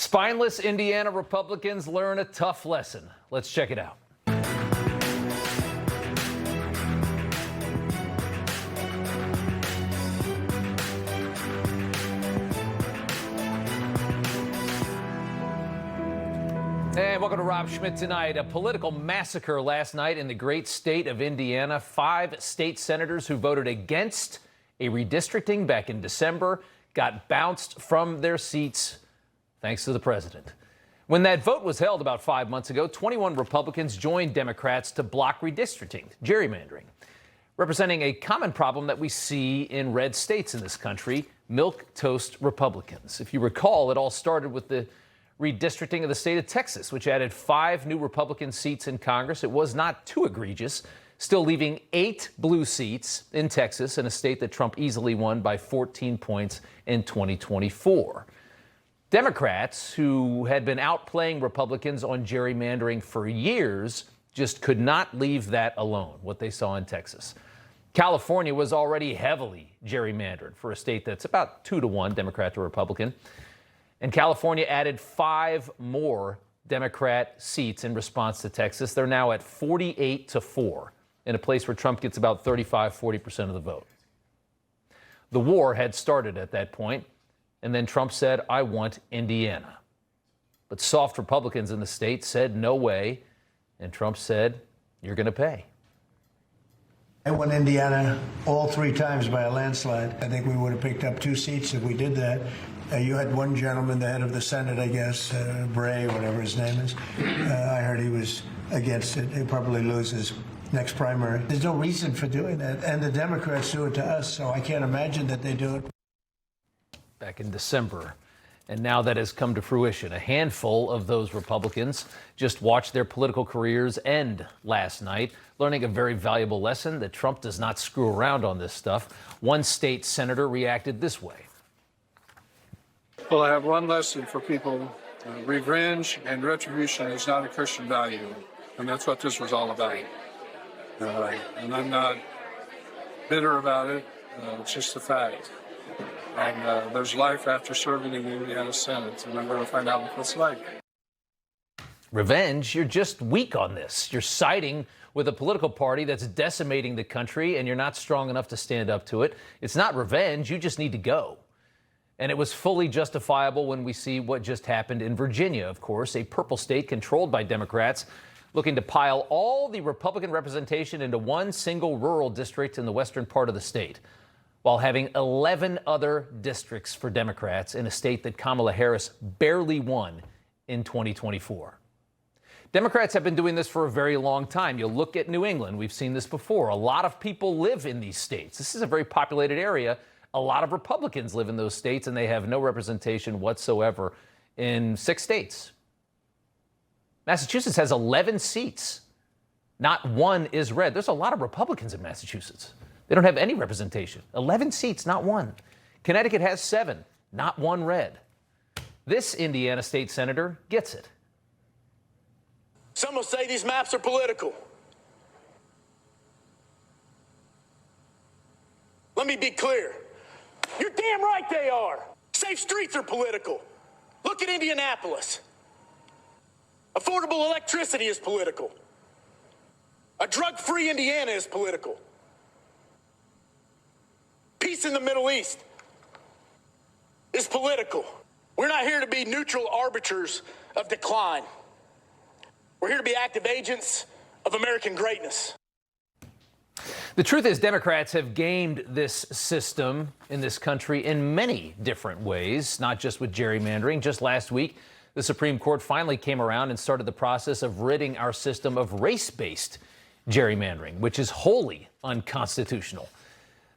Spineless Indiana Republicans learn a tough lesson. Let's check it out. And welcome to Rob Schmitt Tonight. A political massacre last night in the great state of Indiana. 5 state senators who voted against a redistricting back in December got bounced from their seats thanks to the president. When that vote was held about 5 months ago, 21 Republicans joined Democrats to block redistricting, gerrymandering, representing a common problem that we see in red states in this country, milquetoast Republicans. If you recall, it all started with the redistricting of the state of Texas, which added 5 new Republican seats in Congress. It was not too egregious, still leaving 8 blue seats in Texas, in a state that Trump easily won by 14 points in 2024. Democrats, who had been outplaying Republicans on gerrymandering for years, just could not leave that alone, what they saw in Texas. California was already heavily gerrymandered for a state that's about 2-to-1, Democrat to Republican. And California added 5 more Democrat seats in response to Texas. They're now at 48-4 in a place where Trump gets about 35-40% of the vote. The war had started at that point, and then Trump said, I want Indiana. But soft Republicans in the state said, no way, and Trump said, you're going to pay. I won Indiana all 3 times by a landslide. I think we would have picked up 2 seats if we did that. You had one gentleman, the head of the Senate, I guess, Bray, whatever his name is. I heard he was against it. He'll probably lose his next primary. There's no reason for doing that. And the Democrats do it to us, so I can't imagine that they do it. Back in December. And now that has come to fruition. A handful of those Republicans just watched their political careers end last night, learning a very valuable lesson that Trump does not screw around on this stuff. One state senator reacted this way. Well, I have one lesson for people. Revenge and retribution is not a Christian value, and that's what this was all about. And I'm not bitter about it. It's just a fact. And there's life after serving in the Indiana Senate, and I'm going to find out what it's like. Revenge? You're just weak on this. You're siding with a political party that's decimating the country, and you're not strong enough to stand up to it. It's not revenge. You just need to go. And it was fully justifiable when we see what just happened in Virginia, of course, a purple state controlled by Democrats looking to pile all the Republican representation into one single rural district in the western part of the state, while having 11 other districts for Democrats in a state that Kamala Harris barely won in 2024. Democrats have been doing this for a very long time. You look at New England. We've seen this before. A lot of people live in these states. This is a very populated area. A lot of Republicans live in those states, and they have no representation whatsoever in 6 states. Massachusetts has 11 seats. Not one is red. There's a lot of Republicans in Massachusetts. They don't have any representation. 11 seats, not one. Connecticut has 7, not one red. This Indiana state senator gets it. Some will say these maps are political. Let me be clear. You're damn right they are. Safe streets are political. Look at Indianapolis. Affordable electricity is political. A drug-free Indiana is political. Peace in the Middle East is political. We're not here to be neutral arbiters of decline. We're here to be active agents of American greatness. The truth is, Democrats have gamed this system in this country in many different ways, not just with gerrymandering. Just last week, the Supreme Court finally came around and started the process of ridding our system of race-based gerrymandering, which is wholly unconstitutional.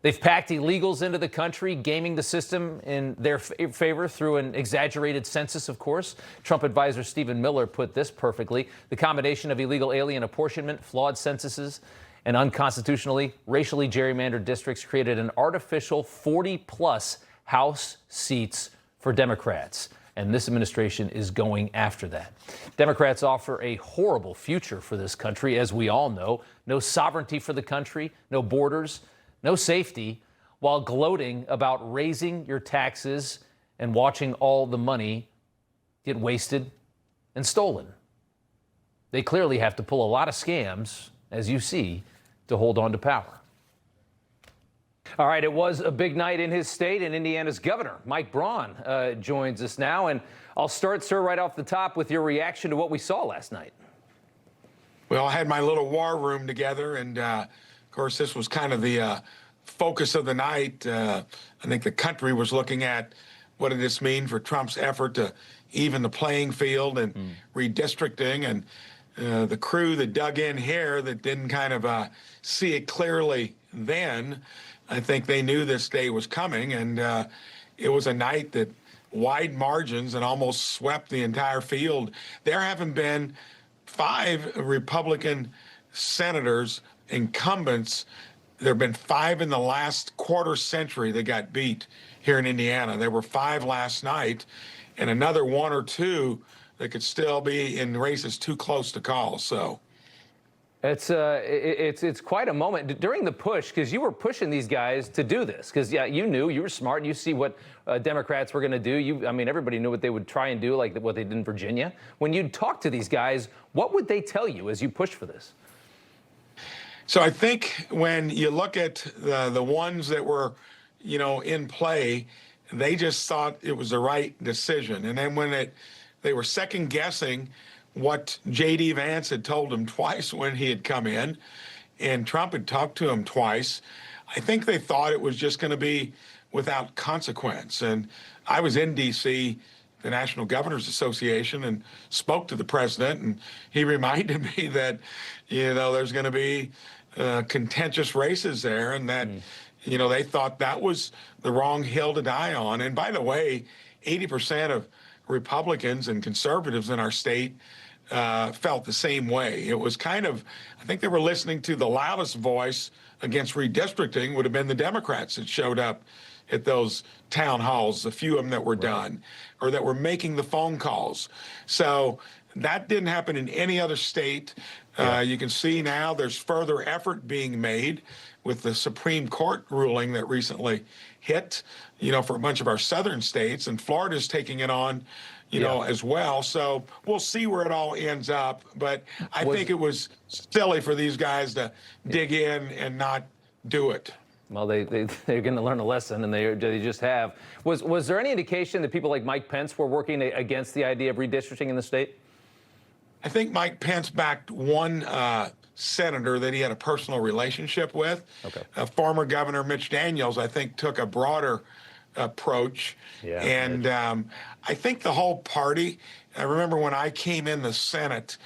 They've packed illegals into the country, gaming the system in their favor through an exaggerated census, of course. Trump advisor Stephen Miller put this perfectly. The combination of illegal alien apportionment, flawed censuses, and unconstitutionally, racially gerrymandered districts created an artificial 40-plus House seats for Democrats. And this administration is going after that. Democrats offer a horrible future for this country, as we all know. No sovereignty for the country, no borders, no safety, while gloating about raising your taxes and watching all the money get wasted and stolen. They clearly have to pull a lot of scams, as you see, to hold on to power. All right, it was a big night in his state, and Indiana's governor, Mike Braun, joins us now. And I'll start, sir, right off the top with your reaction to what we saw last night. Well, I had my little war room together, and of course, this was kind of the focus of the night. I think the country was looking at what did this mean for Trump's effort to even the playing field and redistricting, and the crew that dug in here that didn't kind of see it clearly then. I think they knew this day was coming, and it was a night that wide margins and almost swept the entire field. There haven't been 5 Republican senators, incumbents. There have been 5 in the last quarter century that got beat here in Indiana. There were 5 last night, and another 1 or 2 that could still be in races too close to call. So it's quite a moment during the push, because you were pushing these guys to do this, because you knew, you were smart, and you see what Democrats were going to do. I mean, everybody knew what they would try and do, like what they did in Virginia. When you'd talk to these guys, what would they tell you as you push for this? So I think when you look at the ones that were, in play, they just thought it was the right decision. And then when they were second guessing what J.D. Vance had told him twice when he had come in, and Trump had talked to him twice, I think they thought it was just going to be without consequence. And I was in D.C., the National Governors Association, and spoke to the president, and he reminded me that, there's going to be contentious races there, and that, they thought that was the wrong hill to die on. And by the way, 80% of Republicans and conservatives in our state felt the same way. It was kind of, I think they were listening to the loudest voice against redistricting would have been the Democrats that showed up at those town halls, a few of them that were done, or that were making the phone calls. So that didn't happen in any other state. You can see now there's further effort being made with the Supreme Court ruling that recently hit, for a bunch of our southern states, and Florida's taking it on, as well. So we'll see where it all ends up. But I think it was silly for these guys to dig in and not do it. Well, they're going to learn a lesson, and they just have. Was there any indication that people like Mike Pence were working against the idea of redistricting in the state? I think Mike Pence backed one senator that he had a personal relationship with. Okay. Former Governor Mitch Daniels, I think, took a broader approach. Yeah, and I think the whole party, I remember when I came in the Senate,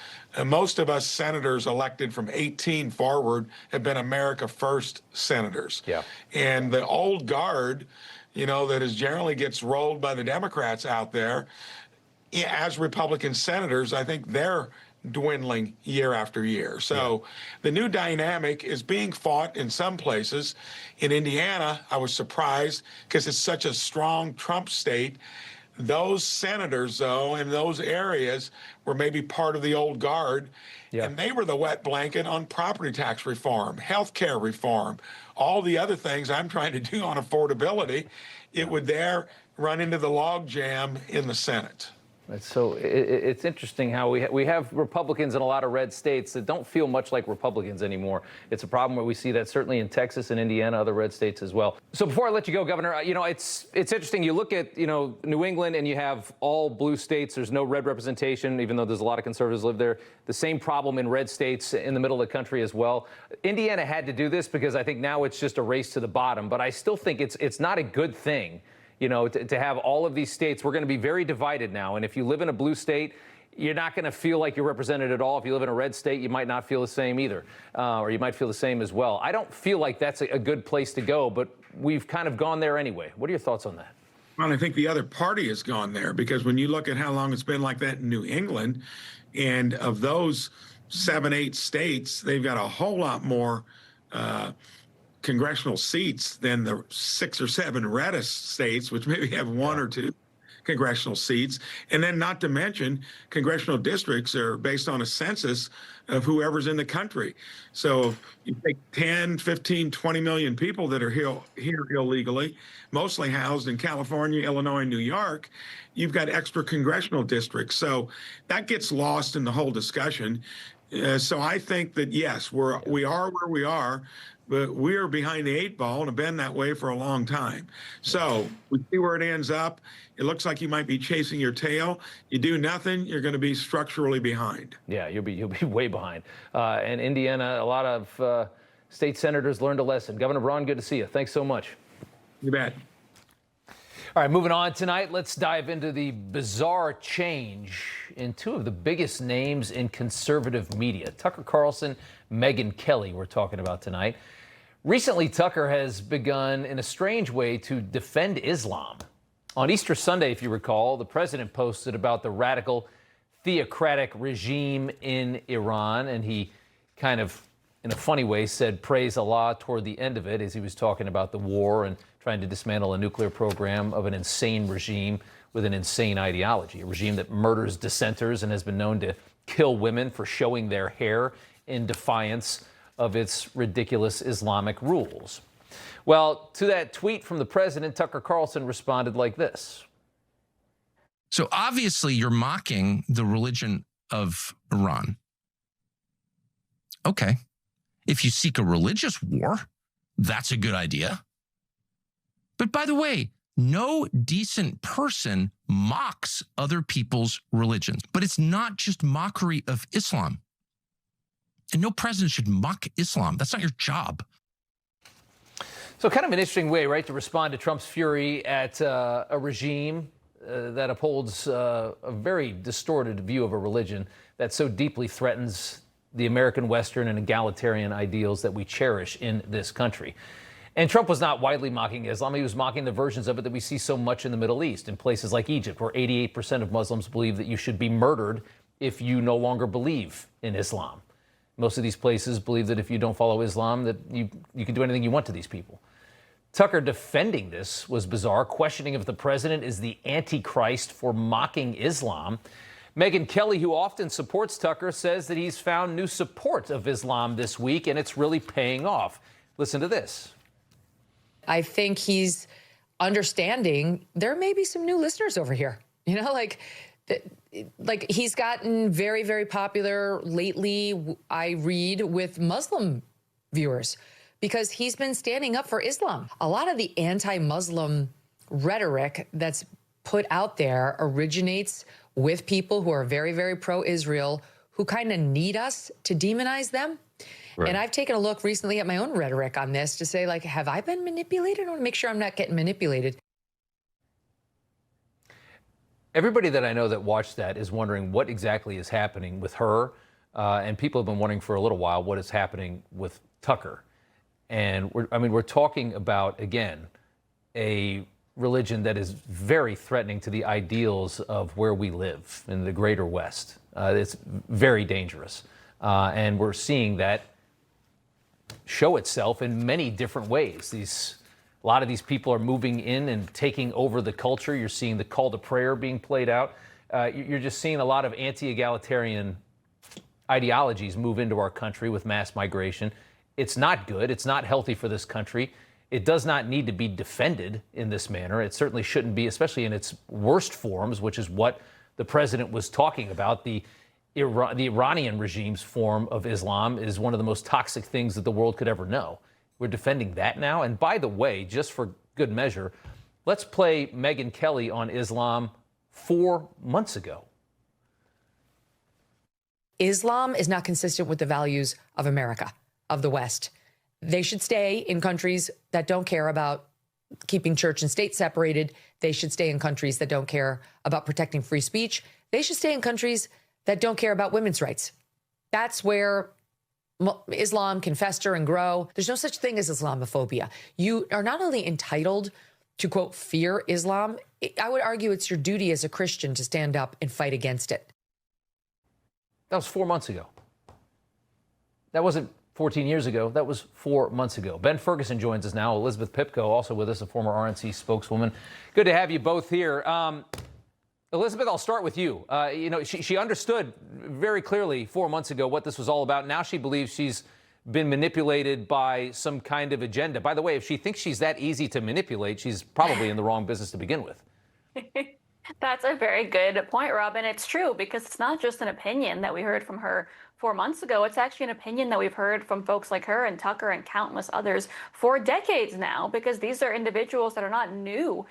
most of us senators elected from 18 forward have been America First senators. Yeah. And the old guard, that is generally gets rolled by the Democrats out there, as Republican senators, I think they're dwindling year after year. So the new dynamic is being fought in some places. In Indiana, I was surprised because it's such a strong Trump state. Those senators, though, in those areas were maybe part of the old guard, and they were the wet blanket on property tax reform, health care reform, all the other things I'm trying to do on affordability. It would there run into the log jam in the Senate. So it's interesting how we have Republicans in a lot of red states that don't feel much like Republicans anymore. It's a problem where we see that certainly in Texas and Indiana, other red states as well. So before I let you go, Governor, it's interesting. You look at, New England, and you have all blue states. There's no red representation, even though there's a lot of conservatives live there. The same problem in red states in the middle of the country as well. Indiana had to do this because I think now it's just a race to the bottom. But I still think it's not a good thing. To have all of these states, we're going to be very divided now. And if you live in a blue state, you're not going to feel like you're represented at all. If you live in a red state, you might not feel the same either, or you might feel the same as well. I don't feel like that's a good place to go, but we've kind of gone there anyway. What are your thoughts on that? Well, I think the other party has gone there, because when you look at how long it's been like that in New England, and of those 7, 8 states, they've got a whole lot more congressional seats than the 6 or 7 reddest states, which maybe have 1 or 2 congressional seats. And then not to mention, congressional districts are based on a census of whoever's in the country. So you take 10, 15, 20 million people that are here illegally, mostly housed in California, Illinois, and New York. You've got extra congressional districts. So that gets lost in the whole discussion. So I think that, yes, we are where we are, but we are behind the 8 ball and have been that way for a long time. So we see where it ends up. It looks like you might be chasing your tail. You do nothing, you're going to be structurally behind. Yeah, you'll be way behind. And Indiana, a lot of state senators learned a lesson. Governor Braun, good to see you. Thanks so much. You bet. All right, moving on tonight, let's dive into the bizarre change in two of the biggest names in conservative media. Tucker Carlson, Megyn Kelly, we're talking about tonight. Recently, Tucker has begun, in a strange way, to defend Islam. On Easter Sunday, if you recall, the president posted about the radical theocratic regime in Iran, and he kind of, in a funny way, said praise Allah toward the end of it as he was talking about the war and trying to dismantle a nuclear program of an insane regime with an insane ideology, a regime that murders dissenters and has been known to kill women for showing their hair in defiance of its ridiculous Islamic rules. Well, to that tweet from the president, Tucker Carlson responded like this. So obviously you're mocking the religion of Iran. Okay. If you seek a religious war, that's a good idea. But by the way, no decent person mocks other people's religions. But it's not just mockery of Islam. And no president should mock Islam. That's not your job. So kind of an interesting way, right, to respond to Trump's fury at a regime that upholds a very distorted view of a religion that so deeply threatens the American Western and egalitarian ideals that we cherish in this country. And Trump was not widely mocking Islam. He was mocking the versions of it that we see so much in the Middle East, in places like Egypt, where 88% of Muslims believe that you should be murdered if you no longer believe in Islam. Most of these places believe that if you don't follow Islam, that you can do anything you want to these people. Tucker defending this was bizarre, questioning if the president is the Antichrist for mocking Islam. Megyn Kelly, who often supports Tucker, says that he's found new support of Islam this week, and it's really paying off. Listen to this. I think he's understanding there may be some new listeners over here. You know, like he's gotten very, very popular lately, I read, with Muslim viewers because he's been standing up for Islam. A lot of the anti-Muslim rhetoric that's put out there originates with people who are very, very pro-Israel, who kind of need us to demonize them. Right. And I've taken a look recently at my own rhetoric on this to say, like, have I been manipulated? I want to make sure I'm not getting manipulated. Everybody that I know that watched that is wondering what exactly is happening with her. And people have been wondering for a little while what is happening with Tucker. And we're talking about, again, a religion that is very threatening to the ideals of where we live in the greater West. It's very dangerous. And we're seeing that show itself in many different ways. A lot of these people are moving in and taking over the culture. You're seeing the call to prayer being played out. You're just seeing a lot of anti-egalitarian ideologies move into our country with mass migration. It's not good. It's not healthy for this country. It does not need to be defended in this manner. It certainly shouldn't be, especially in its worst forms, which is what the president was talking about. The Iranian regime's form of Islam is one of the most toxic things that the world could ever know. We're defending that now. And by the way, just for good measure, let's play Megyn Kelly on Islam 4 months ago. Islam is not consistent with the values of America, of the West. They should stay in countries that don't care about keeping church and state separated. They should stay in countries that don't care about protecting free speech. They should stay in countries that don't care about women's rights. That's where Islam can fester and grow. There's no such thing as Islamophobia. You are not only entitled to, quote, fear Islam, I would argue it's your duty as a Christian to stand up and fight against it. That was 4 months ago. That wasn't 14 years ago. That was 4 months ago. Ben Ferguson joins us now. Elizabeth Pipko, also with us, a former RNC spokeswoman. Good to have you both here. Elizabeth, I'll start with you. She understood very clearly 4 months ago what this was all about. Now she believes she's been manipulated by some kind of agenda. By the way, if she thinks she's that easy to manipulate, she's probably in the wrong business to begin with. That's a very good point, Rob. And it's true, because it's not just an opinion that we heard from her 4 months ago. It's actually an opinion that we've heard from folks like her and Tucker and countless others for decades now, because these are individuals that are not new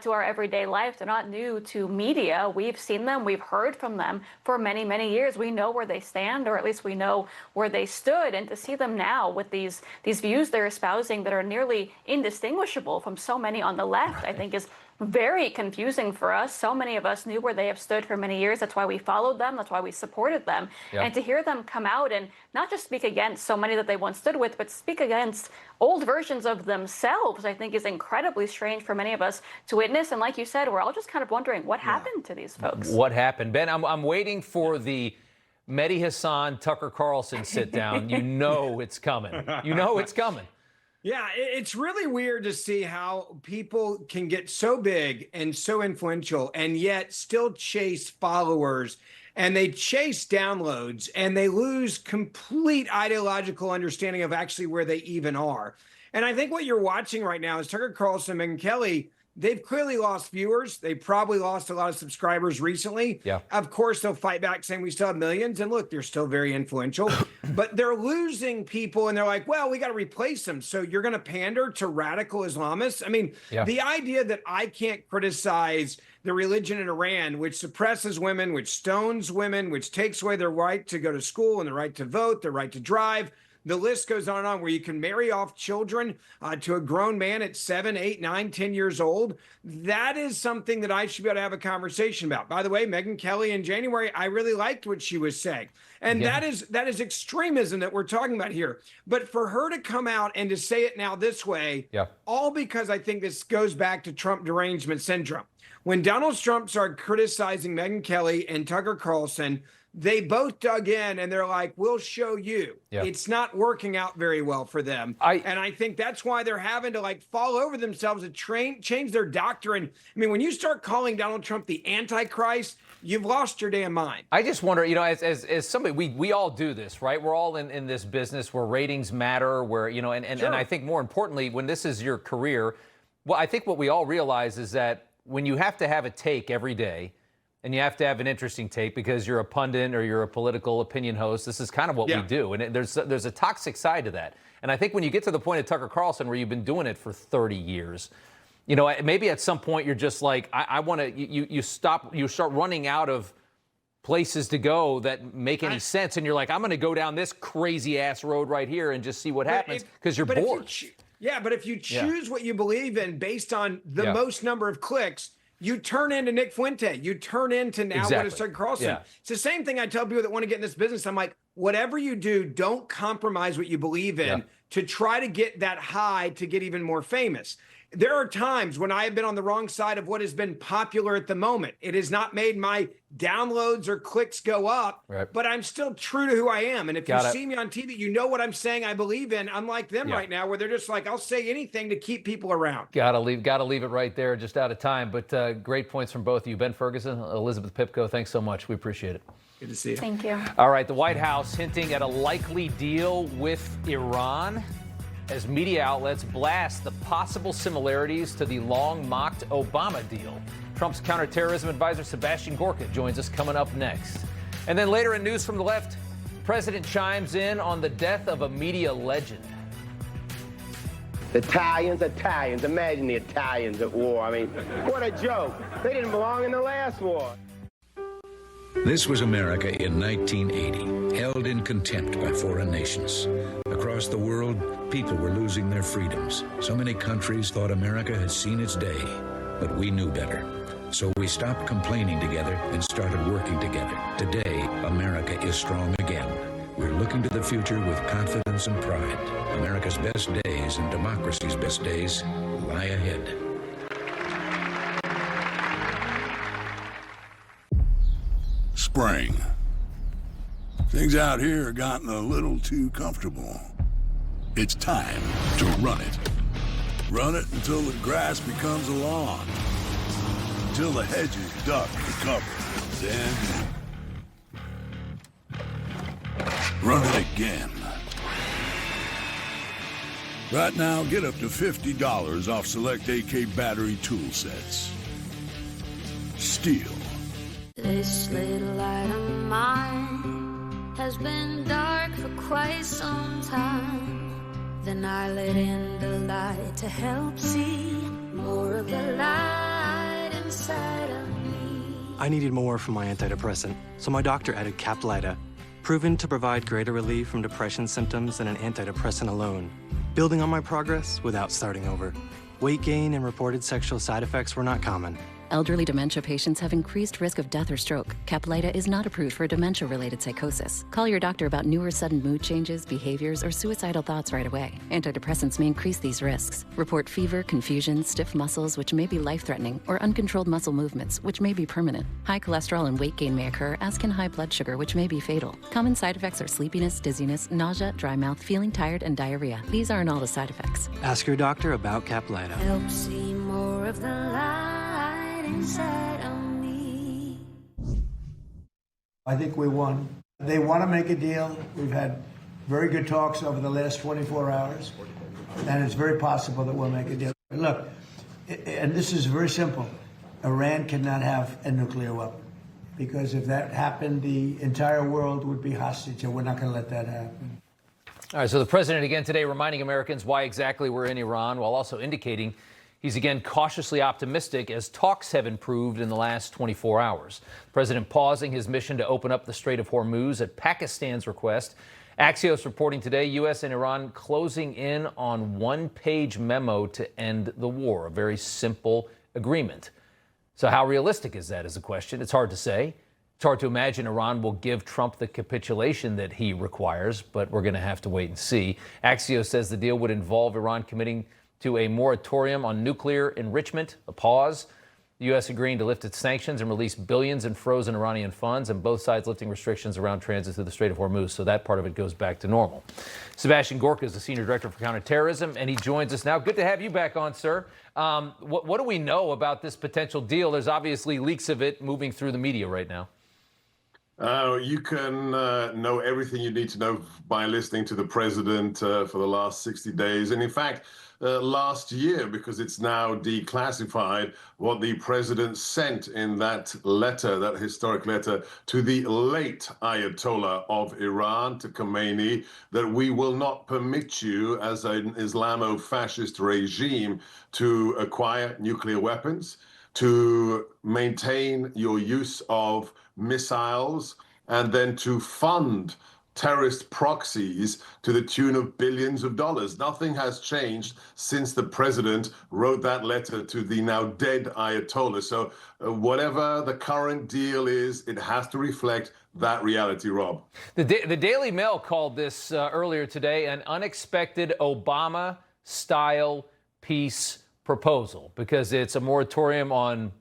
to our everyday life. They're not new to media. We've seen them. We've heard from them for many, many years. We know where they stand, or at least we know where they stood. And to see them now with these views they're espousing that are nearly indistinguishable from so many on the left, I think is very confusing for us. So many of us knew where they have stood for many years. That's why we followed them. That's why we supported them. Yeah. And to hear them come out and not just speak against so many that they once stood with, but speak against old versions of themselves, I think is incredibly strange for many of us to witness. And like you said, we're all just kind of wondering what happened to these folks. What happened? Ben, I'm waiting for the Mehdi Hasan, Tucker Carlson sit down. You know it's coming. You know it's coming. Yeah, it's really weird to see how people can get so big and so influential and yet still chase followers, and they chase downloads, and they lose complete ideological understanding of actually where they even are. And I think what you're watching right now is Tucker Carlson and Megyn Kelly. They've clearly lost viewers. They probably lost a lot of subscribers recently. Yeah. Of course, they'll fight back saying we still have millions. And look, they're still very influential. But they're losing people, and they're like, well, we got to replace them. So you're going to pander to radical Islamists? I mean, the idea that I can't criticize the religion in Iran, which suppresses women, which stones women, which takes away their right to go to school and the right to vote, their right to drive. The list goes on and on, where you can marry off children to a grown man at 7, 8, 9, 10 years old. That is something that I should be able to have a conversation about. By the way, Megyn Kelly in January, I really liked what she was saying. And that is extremism that we're talking about here. But for her to come out and to say it now this way, all because I think this goes back to Trump derangement syndrome. When Donald Trump started criticizing Megyn Kelly and Tucker Carlson, they both dug in and they're like, we'll show you. It's not working out very well for them. And I think that's why they're having to like fall over themselves to change their doctrine. I mean, when you start calling Donald Trump the Antichrist, you've lost your damn mind. I just wonder, as somebody, we all do this, right? We're all in this business where ratings matter, where, and I think more importantly, when this is your career, well, I think what we all realize is that when you have to have a take every day, and you have to have an interesting take because you're a pundit or you're a political opinion host. This is kind of what we do. And there's a toxic side to that. And I think when you get to the point of Tucker Carlson, where you've been doing it for 30 years, maybe at some point you're just like, I want to, you start running out of places to go that make any sense. And you're like, I'm going to go down this crazy ass road right here and just see what happens, because you're bored. But if you choose what you believe in based on the most number of clicks, you turn into Nick Fuente. You turn into now what is Tucker Carlson. It's the same thing I tell people that want to get in this business. I'm like, whatever you do, don't compromise what you believe in to try to get that high to get even more famous. There are times when I have been on the wrong side of what has been popular at the moment. It has not made my downloads or clicks go up, but I'm still true to who I am. And if you see me on TV, you know what I'm saying I believe in. Unlike them right now, where they're just like, I'll say anything to keep people around. Gotta leave it right there. Just out of time, but great points from both of you. Ben Ferguson, Elizabeth Pipko, thanks so much. We appreciate it. Good to see you. Thank you. All right, the White House hinting at a likely deal with Iran, as media outlets blast the possible similarities to the long-mocked Obama deal. Trump's counterterrorism advisor Sebastian Gorka joins us coming up next. And then later in News from the Left, the president chimes in on the death of a media legend. Italians. Imagine the Italians at war. I mean, what a joke. They didn't belong in the last war. This was America in 1980, held in contempt by foreign nations. Across the world, people were losing their freedoms. So many countries thought America had seen its day, but we knew better. So we stopped complaining together and started working together. Today, America is strong again. We're looking to the future with confidence and pride. America's best days and democracy's best days lie ahead. Spring. Things out here have gotten a little too comfortable. It's time to run it. Run it until the grass becomes a lawn. until the hedges duck for cover. Then run it again. Right now, get up to $50 off select AK battery tool sets. Steel. This little light of mine has been dark for quite some time. Then I let in the light to help see more of the light inside of me. I needed more from my antidepressant, so my doctor added Caplyta, proven to provide greater relief from depression symptoms than an antidepressant alone, building on my progress without starting over. Weight gain and reported sexual side effects were not common. Elderly dementia patients have increased risk of death or stroke. Caplyta is not approved for dementia-related psychosis. Call your doctor about newer sudden mood changes, behaviors, or suicidal thoughts right away. Antidepressants may increase these risks. Report fever, confusion, stiff muscles, which may be life-threatening, or uncontrolled muscle movements, which may be permanent. High cholesterol and weight gain may occur, as can high blood sugar, which may be fatal. Common side effects are sleepiness, dizziness, nausea, dry mouth, feeling tired, and diarrhea. These aren't all the side effects. Ask your doctor about Caplyta. Help see more of the light inside of me. I think we won. They want to make a deal. We've had very good talks over the last 24 hours, and it's very possible that we'll make a deal. Look, and this is very simple. Iran cannot have a nuclear weapon, because if that happened, the entire world would be hostage, and we're not going to let that happen. All right, so the president again today reminding Americans why exactly we're in Iran, while also indicating he's again cautiously optimistic as talks have improved in the last 24 hours. The president pausing his mission to open up the Strait of Hormuz at Pakistan's request. Axios reporting today, U.S. and Iran closing in on one-page memo to end the war, a very simple agreement. So how realistic is that is a question. It's hard to say. It's hard to imagine Iran will give Trump the capitulation that he requires, but we're going to have to wait and see. Axios says the deal would involve Iran committing to a moratorium on nuclear enrichment, a pause, the U.S. agreeing to lift its sanctions and release billions in frozen Iranian funds, and both sides lifting restrictions around transit through the Strait of Hormuz, so that part of it goes back to normal. Sebastian Gorka is the Senior Director for Counterterrorism, and he joins us now. Good to have you back on, sir. What do we know about this potential deal? There's obviously leaks of it moving through the media right now. You can know everything you need to know by listening to the president for the last 60 days. And in fact, last year, because it's now declassified, what the president sent in that letter, that historic letter, to the late Ayatollah of Iran, to Khomeini, that we will not permit you as an Islamo-fascist regime to acquire nuclear weapons, to maintain your use of missiles, and then to fund terrorist proxies to the tune of billions of dollars. Nothing has changed since the president wrote that letter to the now dead Ayatollah. So whatever the current deal is, it has to reflect that reality, Rob. The Daily Mail called this earlier today an unexpected Obama-style peace proposal, because it's a moratorium on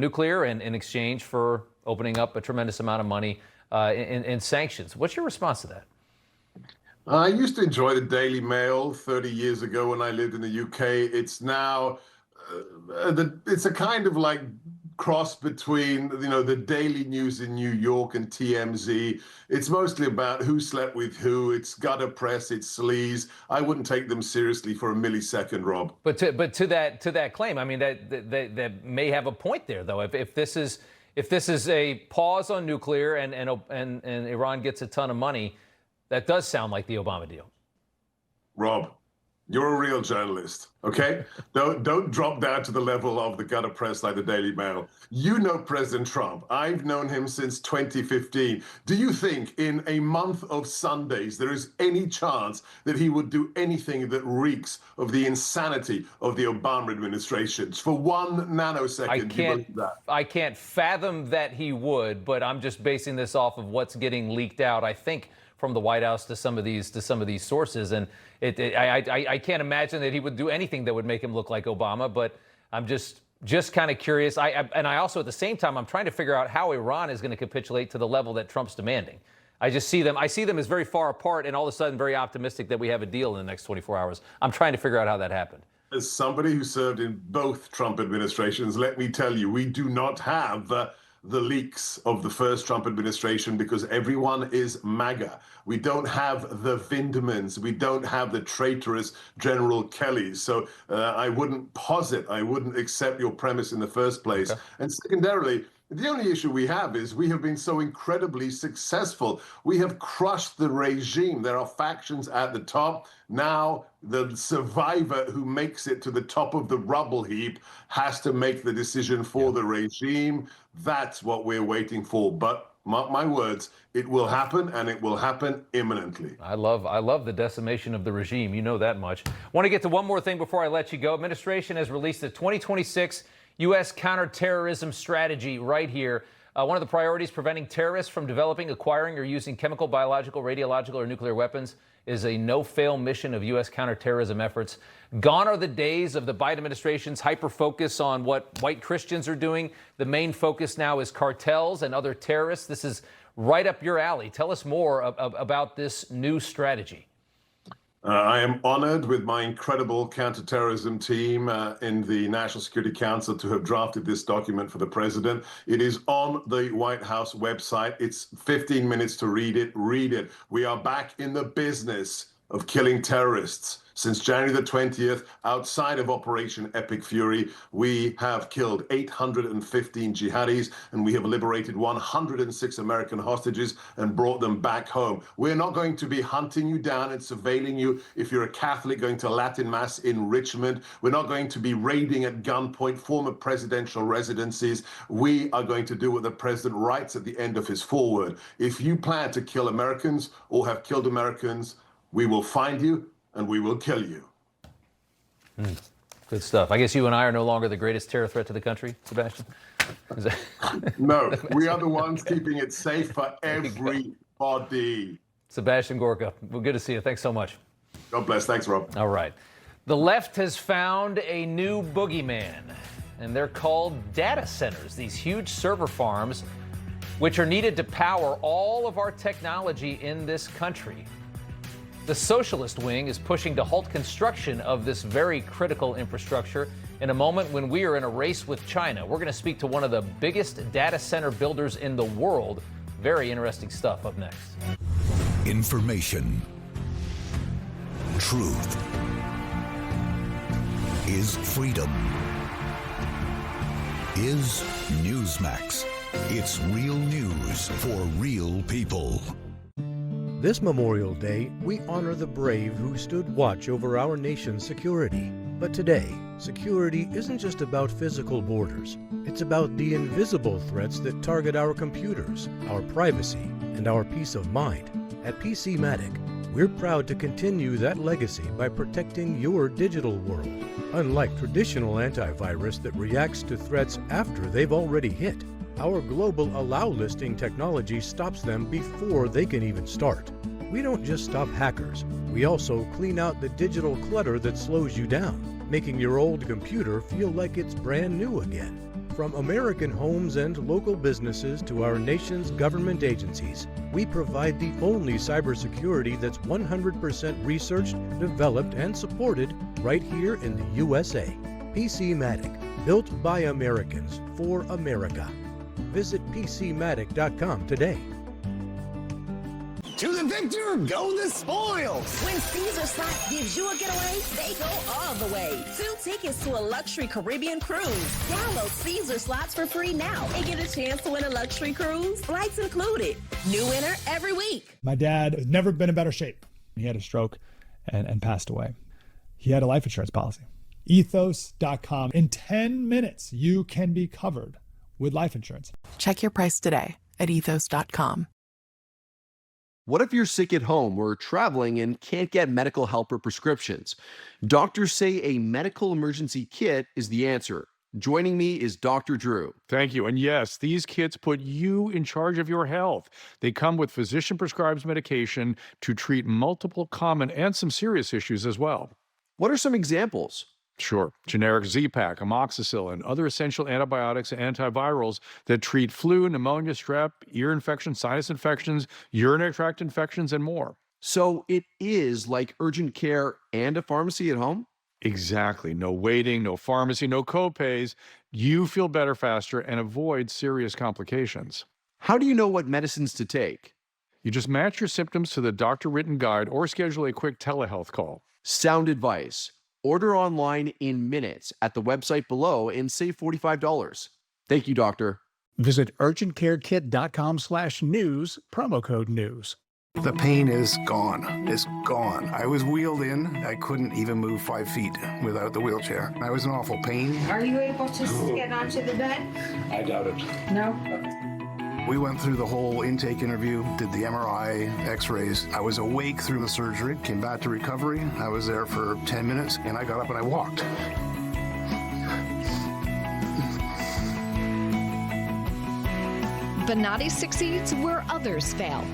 nuclear and in exchange for opening up a tremendous amount of money in sanctions. What's your response to that? I used to enjoy the Daily Mail 30 years ago when I lived in the UK. It's now, it's a kind of like cross between, the daily news in New York and TMZ. It's mostly about who slept with who. It's gutter press, it's sleaze. I wouldn't take them seriously for a millisecond, Rob. But to that claim, I mean, that may have a point there, though. If this is a pause on nuclear and Iran gets a ton of money, that does sound like the Obama deal. Rob, you're a real journalist, okay? Don't drop down to the level of the gutter press like the Daily Mail. You know President Trump. I've known him since 2015. Do you think in a month of Sundays there is any chance that he would do anything that reeks of the insanity of the Obama administration? For 1 nanosecond, I can't fathom that he would, but I'm just basing this off of what's getting leaked out, I think, from the White House to some of these sources, and I can't imagine that he would do anything that would make him look like Obama. But I'm just kind of curious. I also at the same time I'm trying to figure out how Iran is going to capitulate to the level that Trump's demanding. I see them as very far apart, and all of a sudden very optimistic that we have a deal in the next 24 hours. I'm trying to figure out how that happened. As somebody who served in both Trump administrations, let me tell you, we do not have the leaks of the first Trump administration because everyone is MAGA. We don't have the Vindmans. We don't have the traitorous General Kellys. So I wouldn't posit, I wouldn't accept your premise in the first place. Okay. And secondarily, the only issue we have is we have been so incredibly successful. We have crushed the regime. There are factions at the top. Now the survivor who makes it to the top of the rubble heap has to make the decision for the regime. That's what we're waiting for. But mark my words, it will happen, and it will happen imminently. I love the decimation of the regime. You know that much. Want to get to one more thing before I let you go. Administration has released the 2026 U.S. counterterrorism strategy right here. One of the priorities, preventing terrorists from developing, acquiring, or using chemical, biological, radiological, or nuclear weapons, is a no-fail mission of U.S. counterterrorism efforts. Gone are the days of the Biden administration's hyper-focus on what white Christians are doing. The main focus now is cartels and other terrorists. This is right up your alley. Tell us more about this new strategy. I am honored with my incredible counterterrorism team in the National Security Council to have drafted this document for the president. It is on the White House website. It's 15 minutes to read it. Read it. We are back in the business of killing terrorists. Since January the 20th, outside of Operation Epic Fury, we have killed 815 jihadis, and we have liberated 106 American hostages and brought them back home. We're not going to be hunting you down and surveilling you if you're a Catholic going to Latin Mass in Richmond. We're not going to be raiding at gunpoint former presidential residencies. We are going to do what the president writes at the end of his foreword. If you plan to kill Americans or have killed Americans, we will find you and we will kill you. Good stuff. I guess you and I are no longer the greatest terror threat to the country, Sebastian? No, we are the ones keeping it safe for everybody. Sebastian Gorka, well, good to see you. Thanks so much. God bless. Thanks, Rob. All right. The left has found a new boogeyman, and they're called data centers, these huge server farms, which are needed to power all of our technology in this country. The socialist wing is pushing to halt construction of this very critical infrastructure in a moment when we are in a race with China. We're going to speak to one of the biggest data center builders in the world. Very interesting stuff up next. Information. Truth. Is freedom. Is Newsmax. It's real news for real people. This Memorial Day, we honor the brave who stood watch over our nation's security. But today, security isn't just about physical borders. It's about the invisible threats that target our computers, our privacy, and our peace of mind. At PCmatic, we're proud to continue that legacy by protecting your digital world. Unlike traditional antivirus that reacts to threats after they've already hit, our global allow listing technology stops them before they can even start. We don't just stop hackers, we also clean out the digital clutter that slows you down, making your old computer feel like it's brand new again. From American homes and local businesses to our nation's government agencies, we provide the only cybersecurity that's 100% researched, developed, and supported right here in the USA. PCmatic, built by Americans for America. Visit PCmatic.com today. To the victor, go the spoils! When Caesar Slots gives you a getaway, they go all the way. 2 tickets to a luxury Caribbean cruise. Download Caesar Slots for free now and get a chance to win a luxury cruise. Flights included. New winner every week. My dad has never been in better shape. He had a stroke and passed away. He had a life insurance policy. Ethos.com. In 10 minutes, you can be covered with life insurance. Check your price today at ethos.com. What if you're sick at home or traveling and can't get medical help or prescriptions? Doctors say a medical emergency kit is the answer. Joining me is Dr. Drew. Thank you. And yes, these kits put you in charge of your health. They come with physician-prescribed medication to treat multiple common and some serious issues as well. What are some examples? Sure. Generic Z-Pak, amoxicillin, and other essential antibiotics and antivirals that treat flu, pneumonia, strep, ear infections, sinus infections, urinary tract infections, and more. So it is like urgent care and a pharmacy at home? Exactly. No waiting, no pharmacy, no copays. You feel better faster and avoid serious complications. How do you know what medicines to take? You just match your symptoms to the doctor-written guide or schedule a quick telehealth call. Sound advice. Order online in minutes at the website below and save $45. Thank you, doctor. Visit urgentcarekit.com/news, promo code news. The pain is gone. It's gone. I was wheeled in. I couldn't even move 5 feet without the wheelchair. I was in awful pain. Are you able to get onto the bed? I doubt it. No? We went through the whole intake interview, did the MRI, x-rays. I was awake through the surgery, came back to recovery. I was there for 10 minutes, and I got up and I walked. Bonatti succeeds where others fail.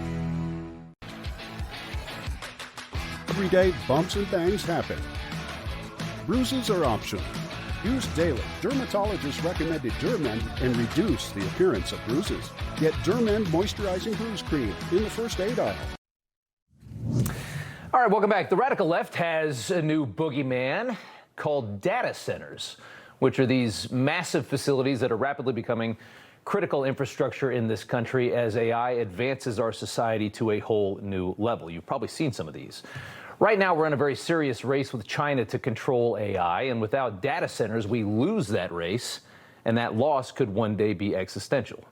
Every day, bumps and bangs happen. Bruises are optional. Use daily dermatologist recommended Dermend and reduce the appearance of bruises. Get Dermend Moisturizing Bruise Cream in the first aid aisle. All right, welcome back. The radical left has a new boogeyman called data centers, which are these massive facilities that are rapidly becoming critical infrastructure in this country as AI advances our society to a whole new level. You've probably seen some of these. Right now, we're in a very serious race with China to control AI, and without data centers, we lose that race, and that loss could one day be existential.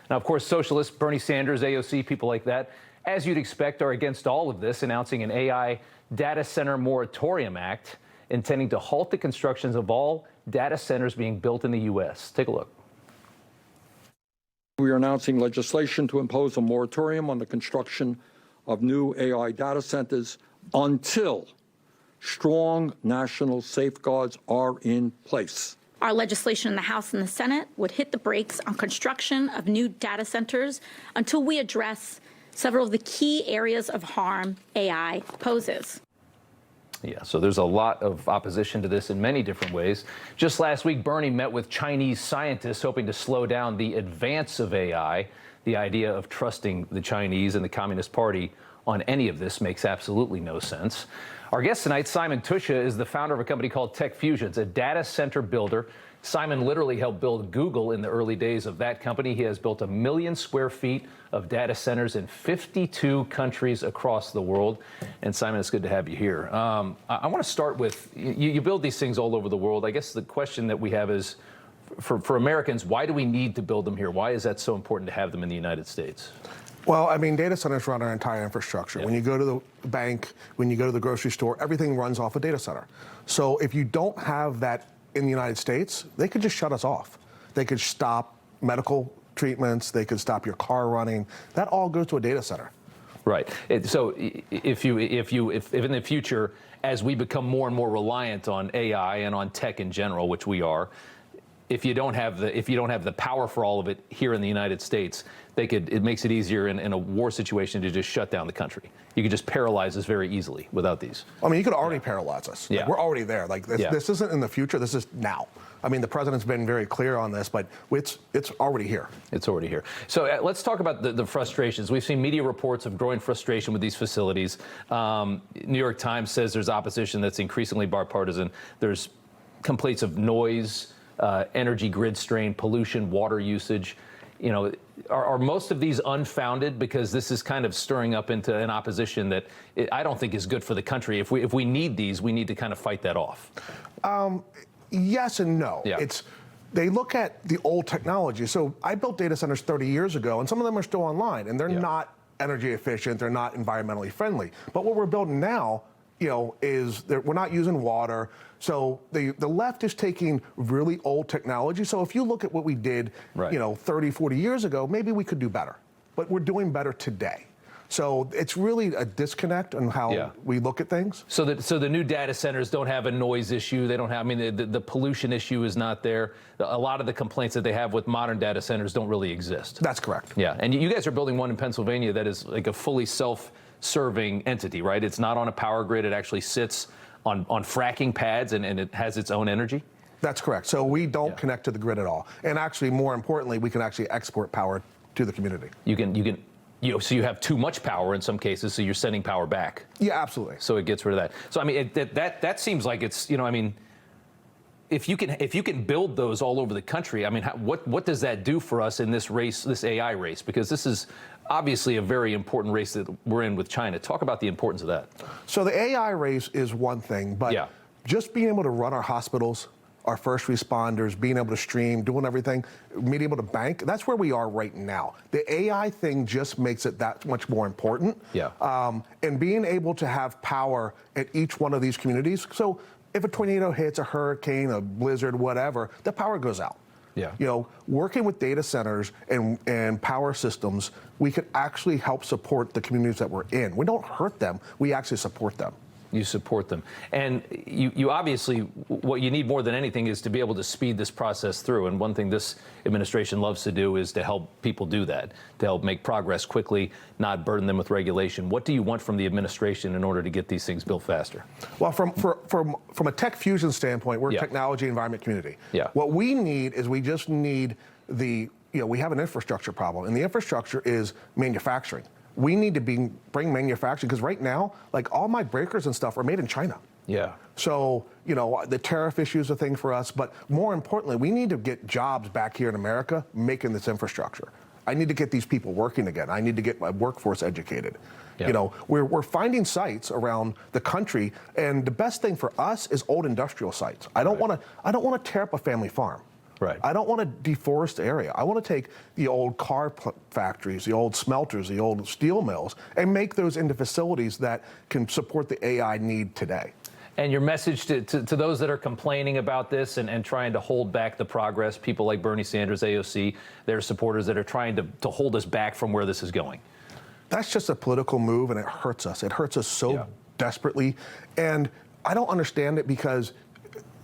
Now, of course, socialists, Bernie Sanders, AOC, people like that, as you'd expect, are against all of this, announcing an AI Data Center Moratorium Act intending to halt the constructions of all data centers being built in the U.S. Take a look. We are announcing legislation to impose a moratorium on the construction of new AI data centers until strong national safeguards are in place. Our legislation in the House and the Senate would hit the brakes on construction of new data centers until we address several of the key areas of harm AI poses. Yeah, so there's a lot of opposition to this in many different ways. Just last week, Bernie met with Chinese scientists hoping to slow down the advance of AI. The idea of trusting the Chinese and the Communist Party on any of this makes absolutely no sense. Our guest tonight, Simon Tusha, is the founder of a company called Tech Fusion. It's a data center builder. Simon literally helped build Google in the early days of that company. He has built 1 million square feet of data centers in 52 countries across the world. And Simon, it's good to have you here. I want to start with, you build these things all over the world. I guess the question that we have is, for Americans, why do we need to build them here? Why is that so important to have them in the United States? Well, I mean, data centers run our entire infrastructure. When you go to the bank, when you go to the grocery store, everything runs off a data center. So if you don't have that in the United States, they could just shut us off. They could stop medical treatments. They could stop your car running. That all goes to a data center. Right. So if in the future, as we become more and more reliant on AI and on tech in general, which we are, if you don't have the power for all of it here in the United States, it makes it easier in a war situation to just shut down the country. You could just paralyze us very easily without these. I mean, you could already paralyze us. Yeah. Like, we're already there. Like this isn't in the future. This is now. I mean, the president's been very clear on this, but it's already here. It's already here. So let's talk about the frustrations. We've seen media reports of growing frustration with these facilities. New York Times says there's opposition that's increasingly bipartisan. There's complaints of noise, energy grid strain, pollution, water usage. You know, are most of these unfounded? Because this is kind of stirring up into an opposition that I don't think is good for the country. If we need these, we need to kind of fight that off. Yes and no. Yeah. They look at the old technology. So I built data centers 30 years ago, and some of them are still online, and they're not energy efficient. They're not environmentally friendly. But what we're building now, is that we're not using water. So the left is taking really old technology. So if you look at what we did, 30, 40 years ago, maybe we could do better. But we're doing better today. So it's really a disconnect on how we look at things. So the new data centers don't have a noise issue. They don't have, I mean, the pollution issue is not there. A lot of the complaints that they have with modern data centers don't really exist. That's correct. Yeah, and you guys are building one in Pennsylvania that is like a fully self-serving entity, right? It's not on a power grid. It actually sits on fracking pads and it has its own energy? That's correct. So we don't connect to the grid at all. And actually, more importantly, we can actually export power to the community. You can So you have too much power in some cases, so you're sending power back. Yeah, absolutely. So it gets rid of that. So I mean, that seems like it's, I mean, if you can build those all over the country, I mean, what does that do for us in this race, this AI race? Because this is obviously a very important race that we're in with China. Talk about the importance of that. So the AI race is one thing, but just being able to run our hospitals, our first responders, being able to stream, doing everything, being able to bank, that's where we are right now. The AI thing just makes it that much more important. And being able to have power at each one of these communities. So if a tornado hits, a hurricane, a blizzard, whatever, the power goes out. Working with data centers and power systems, we could actually help support the communities that we're in. We don't hurt them, we actually support them. You support them. And you obviously, what you need more than anything is to be able to speed this process through. And one thing this administration loves to do is to help people do that, to help make progress quickly, not burden them with regulation. What do you want from the administration in order to get these things built faster? Well, from a tech fusion standpoint, we're a technology environment community. What we need is we just need we have an infrastructure problem, and the infrastructure is manufacturing. We need to bring manufacturing, because right now, like all my breakers and stuff are made in China. So, the tariff issue is a thing for us, but more importantly, we need to get jobs back here in America making this infrastructure. I need to get these people working again. I need to get my workforce educated. We're finding sites around the country, and the best thing for us is old industrial sites. I don't want to tear up a family farm. I don't want to deforest the area. I want to take the old car factories, the old smelters, the old steel mills, and make those into facilities that can support the AI need today. And your message to those that are complaining about this and trying to hold back the progress, people like Bernie Sanders, AOC, their supporters that are trying to hold us back from where this is going. That's just a political move, and it hurts us. It hurts us so desperately. And I don't understand it, because